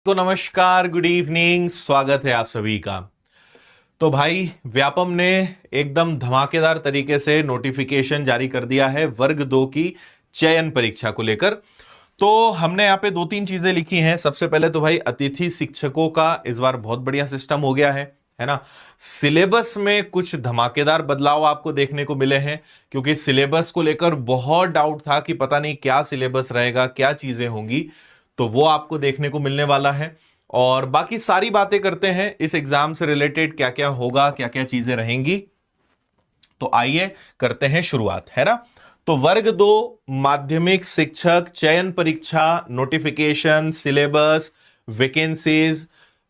तो नमस्कार, good evening, स्वागत है आप सभी का। तो भाई व्यापम ने एकदम धमाकेदार तरीके से नोटिफिकेशन जारी कर दिया है वर्ग 2 की चयन परीक्षा को लेकर। तो हमने यहाँ पे दो तीन चीजें लिखी हैं। सबसे पहले तो भाई अतिथि शिक्षकों का इस बार बहुत बढ़िया सिस्टम हो गया है ना। सिलेबस में कुछ धमाकेदार बदलाव आपको देखने को मिले हैं, क्योंकि सिलेबस को लेकर बहुत डाउट था कि पता नहीं क्या सिलेबस रहेगा, क्या चीजें होंगी। तो वो आपको देखने को मिलने वाला है। और बाकी सारी बातें करते हैं इस एग्जाम से रिलेटेड, क्या क्या होगा, क्या क्या चीजें रहेंगी। तो आइए करते हैं शुरुआत, है ना। तो वर्ग 2 माध्यमिक शिक्षक चयन परीक्षा नोटिफिकेशन, सिलेबस, वैकेंसीज,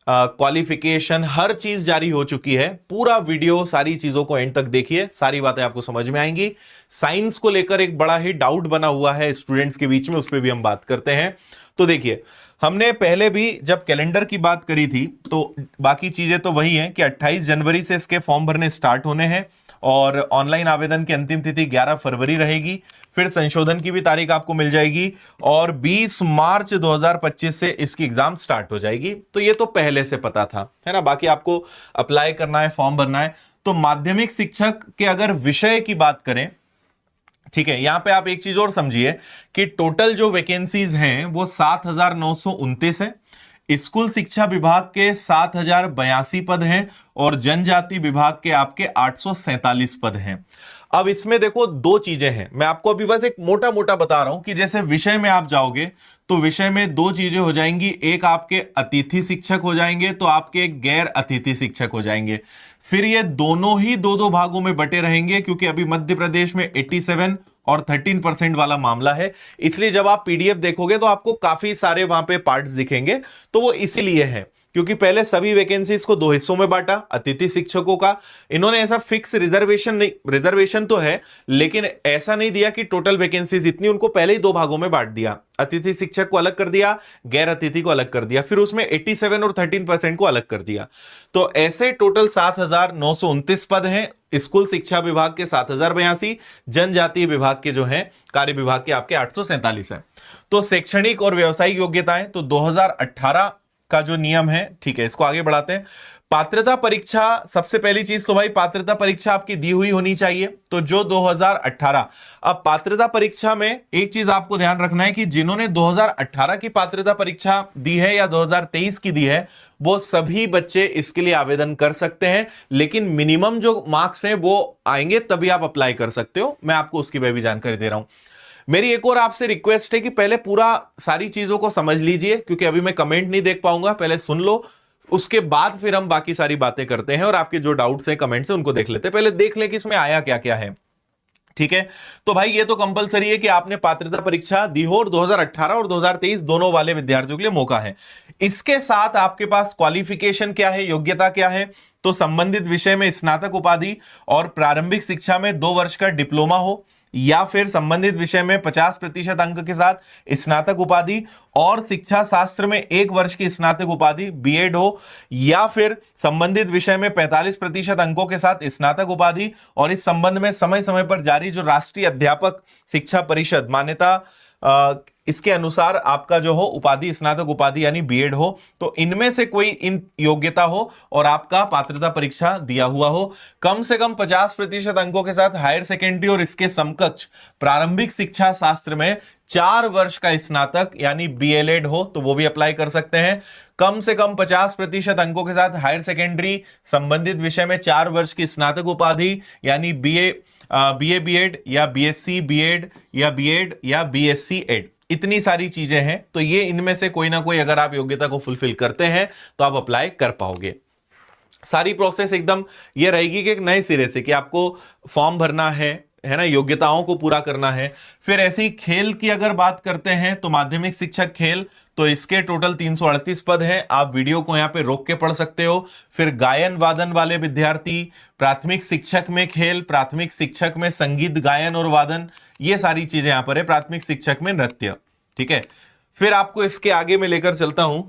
क्वालिफिकेशन, हर चीज जारी हो चुकी है। पूरा वीडियो सारी चीजों को एंड तक देखिए, सारी बातें आपको समझ में आएंगी। साइंस को लेकर एक बड़ा ही डाउट बना हुआ है स्टूडेंट्स के बीच में, उस पर भी हम बात करते हैं। तो देखिए, हमने पहले भी जब कैलेंडर की बात करी थी तो बाकी चीजें तो वही हैं कि 28 जनवरी से इसके फॉर्म भरने स्टार्ट होने हैं और ऑनलाइन आवेदन की अंतिम तिथि 11 फरवरी रहेगी। फिर संशोधन की भी तारीख आपको मिल जाएगी और 20 मार्च 2025 से इसकी एग्जाम स्टार्ट हो जाएगी। तो ये तो पहले से पता था, है ना। बाकी आपको अप्लाई करना है, फॉर्म भरना है। तो माध्यमिक शिक्षक के अगर विषय की बात करें, ठीक है, यहां पे आप एक चीज और समझिए कि टोटल जो वैकेंसीज हैं वो 7,929 है। स्कूल शिक्षा विभाग के 7,082 पद हैं और जनजाति विभाग के आपके 847 पद हैं। अब इसमें देखो दो चीजें हैं, मैं आपको अभी बस एक मोटा मोटा बता रहा हूं कि जैसे विषय में आप जाओगे तो विषय में दो चीजें हो जाएंगी, एक आपके अतिथि शिक्षक हो जाएंगे तो आपके एक गैर अतिथि शिक्षक हो जाएंगे। फिर ये दोनों ही दो दो भागों में बटे रहेंगे, क्योंकि अभी मध्य प्रदेश में 87 और 13% वाला मामला है। इसलिए जब आप पीडीएफ देखोगे तो आपको काफी सारे वहां पे पार्ट्स दिखेंगे। तो वो इसीलिए है क्योंकि पहले सभी वैकेंसीज को दो हिस्सों में बांटा। अतिथि शिक्षकों का इन्होंने ऐसा फिक्स रिजर्वेशन नहीं, रिजर्वेशन तो है लेकिन ऐसा नहीं दिया कि टोटल वैकेंसीज इतनी, उनको पहले ही दो भागों में बांट दिया। अतिथि शिक्षक को अलग कर दिया, गैर अतिथि को अलग कर दिया, फिर उसमें 87 और 13% को अलग कर दिया। तो ऐसे टोटल 7,929 पद हैं। स्कूल शिक्षा विभाग के 7,082, जनजातीय विभाग के जो हैं कार्य विभाग के आपके 847 है। तो शैक्षणिक और व्यावसायिक योग्यताएं तो 2018 का जो नियम है, ठीक है, इसको आगे बढ़ाते हैं। पात्रता परीक्षा, सबसे पहली चीज तो भाई पात्रता परीक्षा आपकी दी हुई होनी चाहिए। तो जो 2018, अब पात्रता परीक्षा में एक चीज आपको ध्यान रखना है कि जिन्होंने 2018 की पात्रता परीक्षा दी है या 2023 की दी है, वो सभी बच्चे इसके लिए आवेदन कर सकते हैं। लेकिन मिनिमम जो मार्क्स हैं वो आएंगे तभी आप अप्लाई कर सकते हो। मैं आपको उसकी भी जानकारी दे रहा हूं। मेरी एक और आपसे रिक्वेस्ट है कि पहले पूरा सारी चीजों को समझ लीजिए, क्योंकि अभी मैं कमेंट नहीं देख पाऊंगा। पहले सुन लो, उसके बाद फिर हम बाकी सारी बातें करते हैं और आपके जो डाउट्स हैं कमेंट से उनको देख लेते हैं। पहले देख लें कि इसमें आया क्या क्या है, ठीक है। तो भाई ये तो कंपलसरी है कि आपने पात्रता परीक्षा दी हो और 2018 और 2023 दोनों वाले विद्यार्थियों के लिए मौका है। इसके साथ आपके पास क्वालिफिकेशन क्या है, योग्यता क्या है, तो संबंधित विषय में स्नातक उपाधि और प्रारंभिक शिक्षा में 2 वर्ष का डिप्लोमा हो, या फिर संबंधित विषय में 50% अंक के साथ स्नातक उपाधि और शिक्षा शास्त्र में 1 वर्ष की स्नातक उपाधि बीएड हो, या फिर संबंधित विषय में 45% अंकों के साथ स्नातक उपाधि और इस संबंध में समय समय पर जारी जो राष्ट्रीय अध्यापक शिक्षा परिषद मान्यता इसके अनुसार आपका जो हो उपाधि स्नातक उपाधि यानी बीएड हो। तो इनमें से कोई इन योग्यता हो और आपका पात्रता परीक्षा दिया हुआ हो। कम से कम 50% अंकों के साथ हायर सेकेंडरी और इसके समकक्ष प्रारंभिक शिक्षा शास्त्र में 4 वर्ष का स्नातक यानी बीएलएड हो, तो वो भी अप्लाई कर सकते हैं। कम से कम 50% अंकों के साथ हायर सेकेंडरी संबंधित विषय में 4 वर्ष की स्नातक उपाधि यानी बीए बीएड या बीएससी बीएड या बीएड या बीएससी एड, इतनी सारी चीजें हैं। तो ये इनमें से कोई ना कोई अगर आप योग्यता को फुलफिल करते हैं तो आप अप्लाई कर पाओगे। सारी प्रोसेस एकदम ये रहेगी कि एक नए सिरे से कि आपको फॉर्म भरना है ना, योग्यताओं को पूरा करना है। फिर ऐसे ही खेल की अगर बात करते हैं तो माध्यमिक शिक्षक खेल, तो इसके टोटल 338 पद हैं। आप वीडियो को यहां पे रोक के पढ़ सकते हो। फिर गायन वादन वाले विद्यार्थी, प्राथमिक शिक्षक में खेल, प्राथमिक शिक्षक में संगीत गायन और वादन, ये सारी चीजें यहां पर है। प्राथमिक शिक्षक में नृत्य, ठीक है। फिर आपको इसके आगे में लेकर चलता हूं।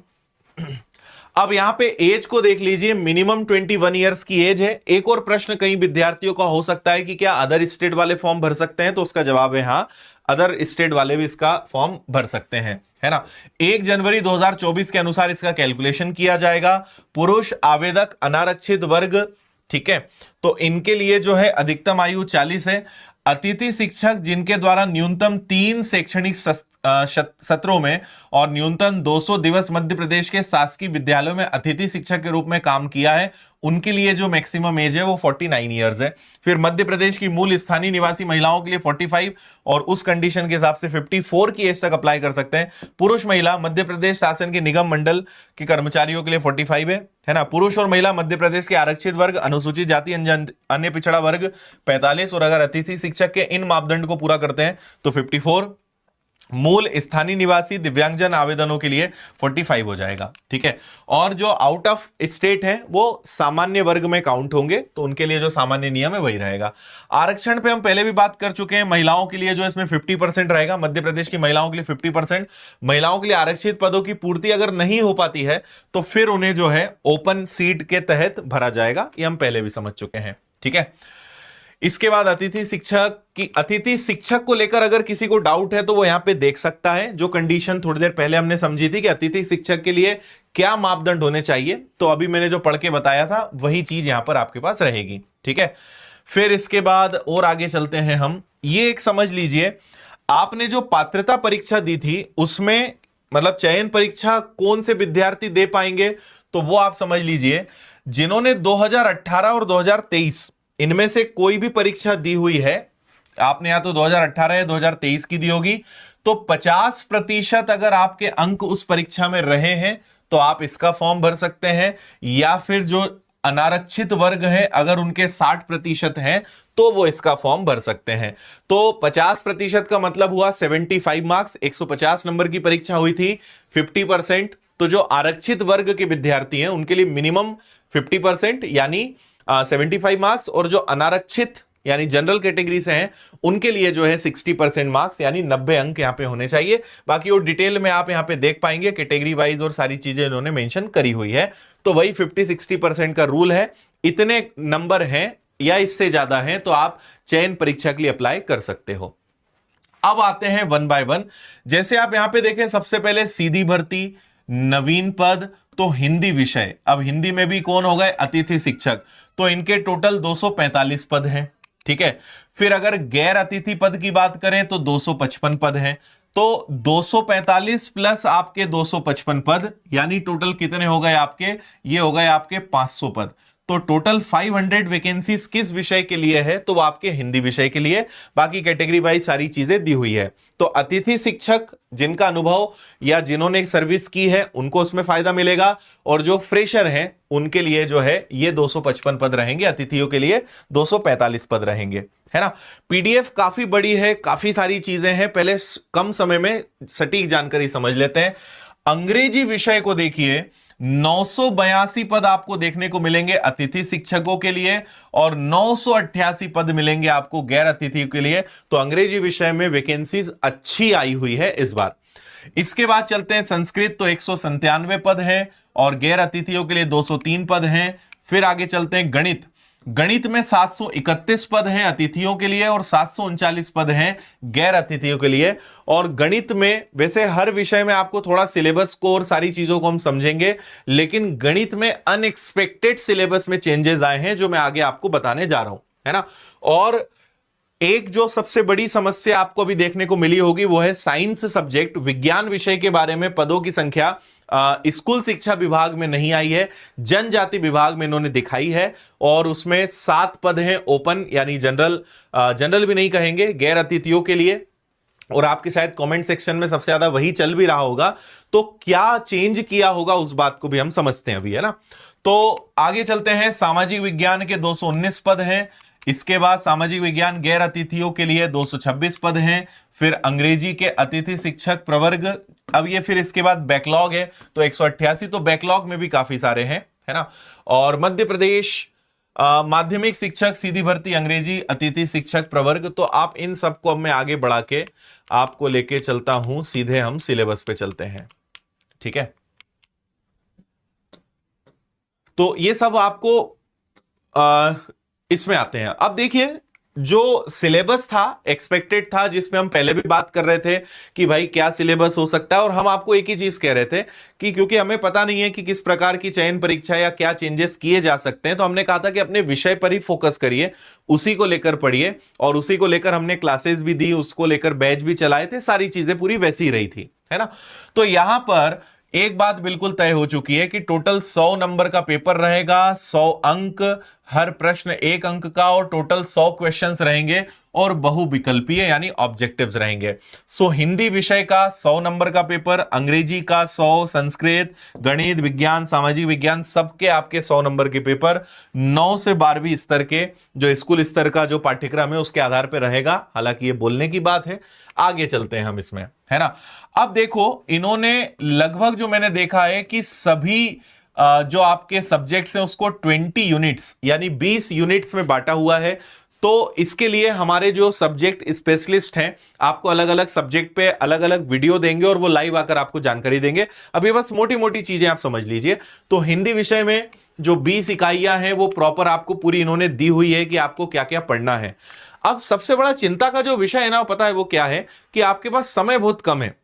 अब यहां पे एज को देख लीजिए, मिनिमम 21 ईयर्स की एज है। एक और प्रश्न कई विद्यार्थियों का हो सकता है कि क्या अदर स्टेट वाले फॉर्म भर सकते हैं, तो उसका जवाब है हाँ, अदर स्टेट वाले भी इसका फॉर्म भर सकते हैं, है ना। 1 जनवरी 2024 के अनुसार इसका कैलकुलेशन किया जाएगा। पुरुष आवेदक अनारक्षित वर्ग, ठीक है, तो इनके लिए जो है अधिकतम आयु 40 है। अतिथि शिक्षक जिनके द्वारा न्यूनतम 3 शैक्षणिक सत्रों में और न्यूनतम 200 दिवस मध्य प्रदेश के शासकीय विद्यालयों में अतिथि शिक्षक के रूप में काम किया है, उनके लिए जो मैक्सिमम एज है वो 49 ईयर्स है। फिर मध्य प्रदेश की मूल स्थानीय निवासी महिलाओं के लिए 45 और उस कंडीशन के हिसाब से 54 की एज तक अप्लाई कर सकते हैं। पुरुष महिला मध्य प्रदेश शासन के निगम मंडल के कर्मचारियों के लिए 45 है ना। पुरुष और महिला मध्य प्रदेश के आरक्षित वर्ग, अनुसूचित जाति, अन्य पिछड़ा वर्ग 45 और अगर अतिथि शिक्षक के इन मापदंड को पूरा करते हैं तो 54। मूल स्थानीय निवासी दिव्यांगजन आवेदनों के लिए 45 हो जाएगा, ठीक है। और जो आउट ऑफ स्टेट है वो सामान्य वर्ग में काउंट होंगे, तो उनके लिए जो सामान्य नियम है वही रहेगा। आरक्षण पे हम पहले भी बात कर चुके हैं। महिलाओं के लिए जो इसमें 50% रहेगा, मध्य प्रदेश की महिलाओं के लिए 50%। महिलाओं के लिए आरक्षित पदों की पूर्ति अगर नहीं हो पाती है तो फिर उन्हें जो है ओपन सीट के तहत भरा जाएगा, ये हम पहले भी समझ चुके हैं, ठीक है। इसके बाद अतिथि शिक्षक को लेकर अगर किसी को डाउट है तो वो यहां पे देख सकता है। जो कंडीशन थोड़ी देर पहले हमने समझी थी कि अतिथि शिक्षक के लिए क्या मापदंड होने चाहिए, तो अभी मैंने जो पढ़ के बताया था वही चीज यहां पर आपके पास रहेगी, ठीक है। फिर इसके बाद और आगे चलते हैं हम। ये एक समझ लीजिए, आपने जो पात्रता परीक्षा दी थी उसमें मतलब चयन परीक्षा कौन से विद्यार्थी दे पाएंगे, तो वो आप समझ लीजिए जिन्होंने 2018 और 2023 इनमें से कोई भी परीक्षा दी हुई है, आपने या तो 2018 या 2023 की दी होगी, तो 50% अगर आपके अंक उस परीक्षा में रहे हैं तो आप इसका फॉर्म भर सकते हैं। या फिर जो अनारक्षित वर्ग है अगर उनके 60% हैं तो वो इसका फॉर्म भर सकते हैं। तो 50% का मतलब हुआ 75 मार्क्स, 150 नंबर की परीक्षा हुई थी, 50%। तो जो आरक्षित वर्ग के विद्यार्थी हैं उनके लिए मिनिमम 50% यानी 75 मार्क्स, और जो अनारक्षित यानी जनरल कैटेगरी से हैं उनके लिए जो है 60% मार्क्स यानी 90 अंक यहां पे होने चाहिए। बाकी वो डिटेल में आप यहां पे देख पाएंगे, कैटेगरी वाइज और सारी चीजें इन्होंने मेंशन करी हुई है। तो वही 50-60% का रूल है। इतने नंबर हैं या इससे ज्यादा हैं तो आप चयन परीक्षा के लिए अप्लाई कर सकते हो। अब आते हैं 1 बाय 1। जैसे आप यहां पे देखें, सबसे पहले सीधी भर्ती, नवीन पद, तो हिंदी विषय। अब हिंदी में भी कौन हो गए, अतिथि शिक्षक, तो इनके टोटल 245 पद हैं, ठीक है। फिर अगर गैर अतिथि पद की बात करें तो 255 पद हैं। तो 245 प्लस आपके 255 पद यानी टोटल कितने हो गए आपके, ये हो गए आपके 500 पद। तो टोटल 500 वैकेंसीज किस विषय के लिए है, तो वो आपके हिंदी विषय के लिए। बाकी कैटेगरी वाइज सारी चीजें दी हुई है। तो अतिथि शिक्षक जिनका अनुभव या जिन्होंने सर्विस की है उनको उसमें फायदा मिलेगा, और जो फ्रेशर हैं उनके लिए जो है ये 255 पद रहेंगे, अतिथियों के लिए 245 पद रहेंगे, है ना। पीडीएफ काफी बड़ी है, काफी सारी चीजें हैं, पहले कम समय में सटीक जानकारी समझ लेते हैं। अंग्रेजी विषय को देखिए, 982 पद आपको देखने को मिलेंगे अतिथि शिक्षकों के लिए और 988 पद मिलेंगे आपको गैर अतिथियों के लिए। तो अंग्रेजी विषय में वैकेंसीज अच्छी आई हुई है इस बार। इसके बाद चलते हैं संस्कृत, तो 197 पद हैं और गैर अतिथियों के लिए 203 पद हैं। फिर आगे चलते हैं गणित, गणित में 731 पद हैं अतिथियों के लिए और 739 पद हैं गैर अतिथियों के लिए। और गणित में वैसे हर विषय में आपको थोड़ा सिलेबस को और सारी चीजों को हम समझेंगे, लेकिन गणित में अनएक्सपेक्टेड सिलेबस में चेंजेस आए हैं जो मैं आगे आपको बताने जा रहा हूं, है ना। और एक जो सबसे बड़ी समस्या आपको अभी देखने को मिली होगी वो है साइंस सब्जेक्ट, विज्ञान विषय के बारे में पदों की संख्या स्कूल शिक्षा विभाग में नहीं आई है, जनजाति विभाग में इन्होंने दिखाई है और उसमें 7 पद हैं ओपन यानी जनरल, जनरल भी नहीं कहेंगे, गैर अतिथियों के लिए। और आपके शायद कमेंट सेक्शन में सबसे ज्यादा वही चल भी रहा होगा, तो क्या चेंज किया होगा उस बात को भी हम समझते हैं अभी, है ना। तो आगे चलते हैं, सामाजिक विज्ञान के 219 पद हैं। इसके बाद सामाजिक विज्ञान गैर अतिथियों के लिए 226 पद हैं। फिर अंग्रेजी के अतिथि शिक्षक प्रवर्ग, अब ये फिर इसके बाद बैकलॉग है तो 188, तो बैकलॉग में भी काफी सारे हैं, है ना। और मध्य प्रदेश माध्यमिक शिक्षक सीधी भर्ती अंग्रेजी अतिथि शिक्षक प्रवर्ग। तो आप इन सबको अब मैं आगे बढ़ा के आपको लेके चलता हूं, सीधे हम सिलेबस पे चलते हैं, ठीक है। तो ये सब आपको इसमें आते हैं। अब देखिए जो सिलेबस था एक्सपेक्टेड था, जिसमें हम पहले भी बात कर रहे थे कि भाई क्या सिलेबस हो सकता है, और हम आपको एक ही चीज कह रहे थे कि क्योंकि हमें पता नहीं है कि किस प्रकार की चयन परीक्षा या क्या चेंजेस किए जा सकते हैं, तो हमने कहा था कि अपने विषय पर ही फोकस करिए, उसी को लेकर पढ़िए, और उसी को लेकर हमने क्लासेस भी दी, उसको लेकर बैच भी चलाए थे, सारी चीजें पूरी वैसी ही रही थी, है ना। तो यहां पर एक बात बिल्कुल तय हो चुकी है कि टोटल 100 नंबर का पेपर रहेगा, 100 अंक, हर प्रश्न 1 अंक का, और टोटल 100 क्वेश्चंस रहेंगे और बहुविकल्पीय यानी ऑब्जेक्टिव्स रहेंगे। सो हिंदी विषय का 100 नंबर का पेपर, अंग्रेजी का 100, संस्कृत, गणित, विज्ञान, सामाजिक विज्ञान, सबके आपके 100 नंबर के पेपर 9 से 12वीं स्तर के जो स्कूल स्तर का जो पाठ्यक्रम है उसके आधार पर रहेगा। हालांकि ये बोलने की बात है, आगे चलते हैं हम इसमें, है ना। अब देखो, इन्होंने लगभग जो मैंने देखा है कि सभी जो आपके सब्जेक्ट्स हैं उसको 20 यूनिट्स यानी 20 यूनिट्स में बांटा हुआ है। तो इसके लिए हमारे जो सब्जेक्ट स्पेशलिस्ट हैं आपको अलग अलग सब्जेक्ट पे अलग अलग वीडियो देंगे और वो लाइव आकर आपको जानकारी देंगे। अभी बस मोटी मोटी चीजें आप समझ लीजिए। तो हिंदी विषय में जो 20 इकाइयां हैं वो प्रॉपर आपको पूरी इन्होंने दी हुई है कि आपको क्या क्या पढ़ना है। अब सबसे बड़ा चिंता का जो विषय है ना, पता है वो क्या है कि आपके पास समय बहुत कम है।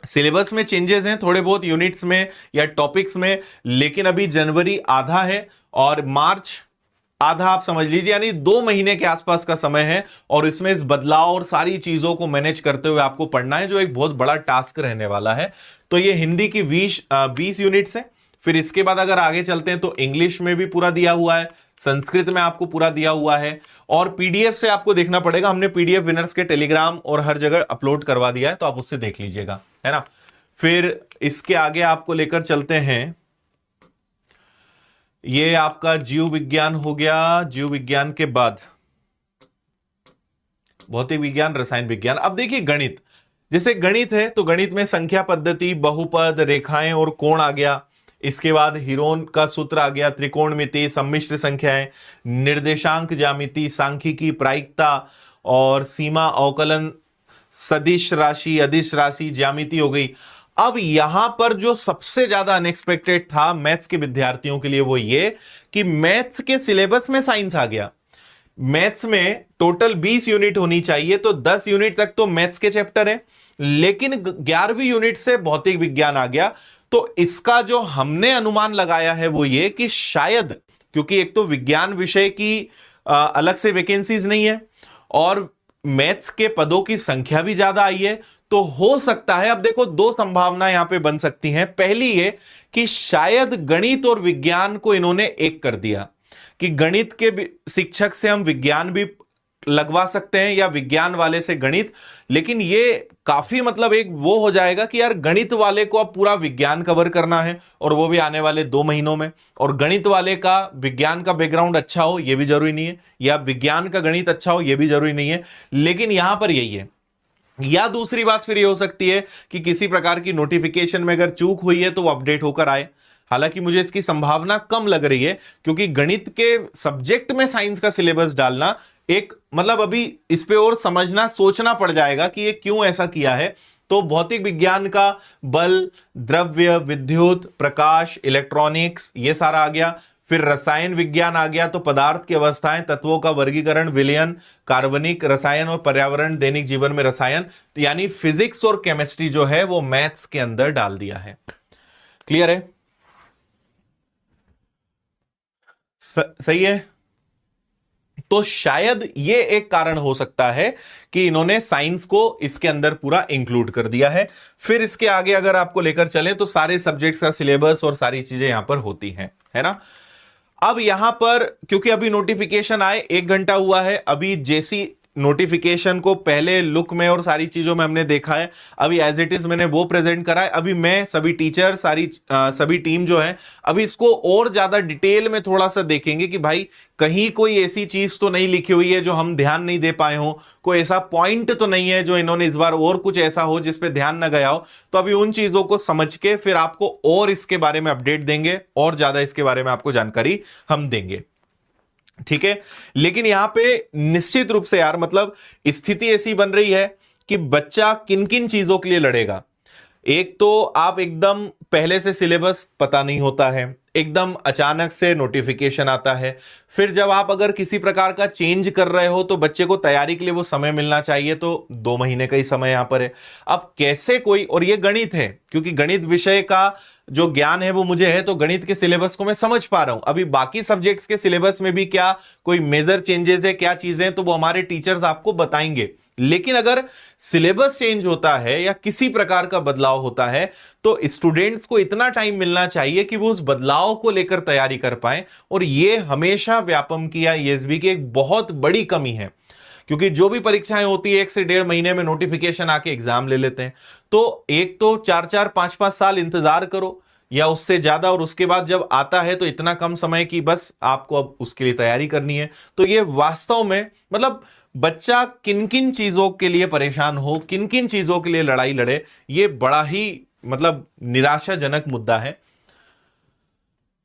सिलेबस में चेंजेस हैं थोड़े बहुत यूनिट्स में या टॉपिक्स में, लेकिन अभी जनवरी आधा है और मार्च आधा, आप समझ लीजिए, यानी 2 महीने के आसपास का समय है, और इसमें इस बदलाव और सारी चीजों को मैनेज करते हुए आपको पढ़ना है, जो एक बहुत बड़ा टास्क रहने वाला है। तो ये हिंदी की 20 यूनिट्स है। फिर इसके बाद अगर आगे चलते हैं तो इंग्लिश में भी पूरा दिया हुआ है, संस्कृत में आपको पूरा दिया हुआ है, और पीडीएफ से आपको देखना पड़ेगा। हमने पीडीएफ विनर्स के टेलीग्राम और हर जगह अपलोड करवा दिया है, तो आप उससे देख लीजिएगा, है ना। फिर इसके आगे आपको लेकर चलते हैं, ये आपका जीव विज्ञान हो गया। जीव विज्ञान के बाद भौतिक विज्ञान, रसायन विज्ञान। अब देखिए गणित, जैसे गणित है तो गणित में संख्या पद्धति, बहुपद, रेखाएं और कोण आ गया। इसके बाद हीरोन का सूत्र आ गया, त्रिकोणमिति, सम्मिश्र संख्याएं, निर्देशांक ज्यामिति, सांख्यिकी, प्रायिकता और सीमा अवकलन, सदिश राशि, अदिश राशि, ज्यामिति हो गई। अब यहां पर जो सबसे ज्यादा अनएक्सपेक्टेड था मैथ्स के विद्यार्थियों के लिए वो ये कि मैथ्स के सिलेबस में साइंस आ गया। मैथ्स में टोटल 20 यूनिट होनी चाहिए, तो 10 यूनिट तक तो मैथ्स के चैप्टर है, लेकिन 11वीं यूनिट से भौतिक विज्ञान आ गया। तो इसका जो हमने अनुमान लगाया है वो ये कि शायद, क्योंकि एक तो विज्ञान विषय की अलग से वैकेंसीज नहीं है और मैथ्स के पदों की संख्या भी ज्यादा आई है, तो हो सकता है, अब देखो 2 संभावना यहां पे बन सकती हैं। पहली ये कि शायद गणित और विज्ञान को इन्होंने एक कर दिया, कि गणित के शिक्षक से हम विज्ञान भी लगवा सकते हैं या विज्ञान वाले से गणित, लेकिन ये काफी मतलब एक वो हो जाएगा कि यार गणित वाले को अब पूरा विज्ञान कवर करना है और वो भी आने वाले 2 महीनों में, और गणित वाले का विज्ञान का बैकग्राउंड अच्छा हो ये भी जरूरी नहीं है, या विज्ञान का गणित अच्छा हो ये भी जरूरी नहीं है। लेकिन यहां पर यही है। या दूसरी बात फिर ये हो सकती है कि किसी प्रकार की नोटिफिकेशन में अगर चूक हुई है तो वो अपडेट होकर आए। हालांकि मुझे इसकी संभावना कम लग रही है, क्योंकि गणित के सब्जेक्ट में साइंस का सिलेबस डालना एक मतलब अभी इस पे और समझना, सोचना पड़ जाएगा कि ये क्यों ऐसा किया है। तो भौतिक विज्ञान का बल, द्रव्य, विद्युत, प्रकाश, इलेक्ट्रॉनिक्स, ये सारा आ गया। फिर रसायन विज्ञान आ गया, तो पदार्थ की अवस्थाएं, तत्वों का वर्गीकरण, विलयन, कार्बनिक रसायन और पर्यावरण, दैनिक जीवन में रसायन, तो यानी फिजिक्स और केमिस्ट्री जो है वो मैथ्स के अंदर डाल दिया है। क्लियर है? सही है। तो शायद ये एक कारण हो सकता है कि इन्होंने साइंस को इसके अंदर पूरा इंक्लूड कर दिया है। फिर इसके आगे अगर आपको लेकर चले तो सारे सब्जेक्ट्स का सिलेबस और सारी चीजें यहां पर होती हैं, है ना। अब यहां पर क्योंकि अभी नोटिफिकेशन आए 1 घंटा हुआ है, अभी जैसी नोटिफिकेशन को पहले लुक में और सारी चीजों में हमने देखा है, अभी एज इट इज मैंने वो प्रेजेंट करा है। अभी मैं सभी टीचर सभी टीम जो है अभी इसको और ज्यादा डिटेल में थोड़ा सा देखेंगे कि भाई कहीं कोई ऐसी चीज तो नहीं लिखी हुई है जो हम ध्यान नहीं दे पाए हो, कोई ऐसा पॉइंट तो नहीं है जो इन्होंने इस बार और कुछ ऐसा हो जिस पे ध्यान न गया हो। तो अभी उन चीजों को समझ के फिर आपको और इसके बारे में अपडेट देंगे और ज्यादा इसके बारे में आपको जानकारी हम देंगे, ठीक है। लेकिन यहां पे निश्चित रूप से यार मतलब स्थिति ऐसी बन रही है कि बच्चा किन किन चीजों के लिए लड़ेगा। एक तो आप एकदम पहले से सिलेबस पता नहीं होता है, एकदम अचानक से नोटिफिकेशन आता है, फिर जब आप अगर किसी प्रकार का चेंज कर रहे हो तो बच्चे को तैयारी के लिए वो समय मिलना चाहिए, तो 2 महीने का ही समय यहां पर है। अब कैसे कोई, और ये गणित है, क्योंकि गणित विषय का जो ज्ञान है वो मुझे है, तो गणित के सिलेबस को मैं समझ पा रहा हूं। अभी बाकी सब्जेक्ट्स के सिलेबस में भी क्या कोई मेजर चेंजेस है, क्या चीजें, तो वो हमारे टीचर्स आपको बताएंगे। लेकिन अगर सिलेबस चेंज होता है या किसी प्रकार का बदलाव होता है तो स्टूडेंट्स को इतना टाइम मिलना चाहिए कि वो उस बदलाव को लेकर तैयारी कर पाए, और ये हमेशा व्यापम की या ईएसबी की एक बहुत बड़ी कमी है। क्योंकि जो भी परीक्षाएं होती है 1 से 1.5 महीने में नोटिफिकेशन आके एग्जाम ले लेते हैं, तो एक तो 4-4 5-5 साल इंतजार करो या उससे ज्यादा, और उसके बाद जब आता है तो इतना कम समय कि बस आपको अब उसके लिए तैयारी करनी है। तो ये वास्तव में मतलब बच्चा किन किन चीजों के लिए परेशान हो, किन किन चीजों के लिए लड़ाई लड़े, ये बड़ा ही मतलब निराशाजनक मुद्दा है।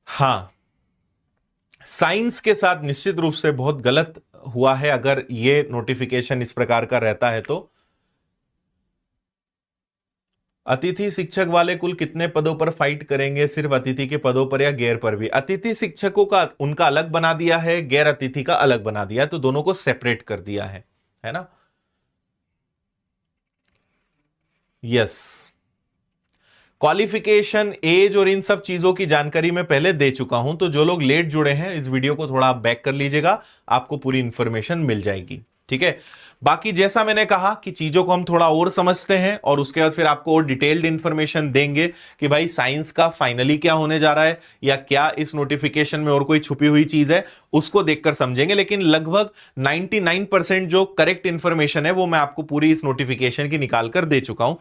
हां, साइंस के साथ निश्चित रूप से बहुत गलत हुआ है अगर ये नोटिफिकेशन इस प्रकार का रहता है। तो अतिथि शिक्षक वाले कुल कितने पदों पर फाइट करेंगे, सिर्फ अतिथि के पदों पर या गैर पर भी? अतिथि शिक्षकों का उनका अलग बना दिया है, गैर अतिथि का अलग बना दिया है, तो दोनों को सेपरेट कर दिया है ना? यस, क्वालिफिकेशन, एज और इन सब चीजों की जानकारी मैं पहले दे चुका हूं, तो जो लोग लेट जुड़े हैं इस वीडियो को थोड़ा बैक कर लीजिएगा, आपको पूरी इंफॉर्मेशन मिल जाएगी। ठीक है, बाकी जैसा मैंने कहा कि चीजों को हम थोड़ा और समझते हैं और उसके बाद फिर आपको और डिटेल्ड इंफॉर्मेशन देंगे कि भाई साइंस का फाइनली क्या होने जा रहा है, या क्या इस नोटिफिकेशन में और कोई छुपी हुई चीज है, उसको देखकर समझेंगे। लेकिन लगभग 99% जो करेक्ट इंफॉर्मेशन है वो मैं आपको पूरी इस नोटिफिकेशन की निकाल कर दे चुका हूं।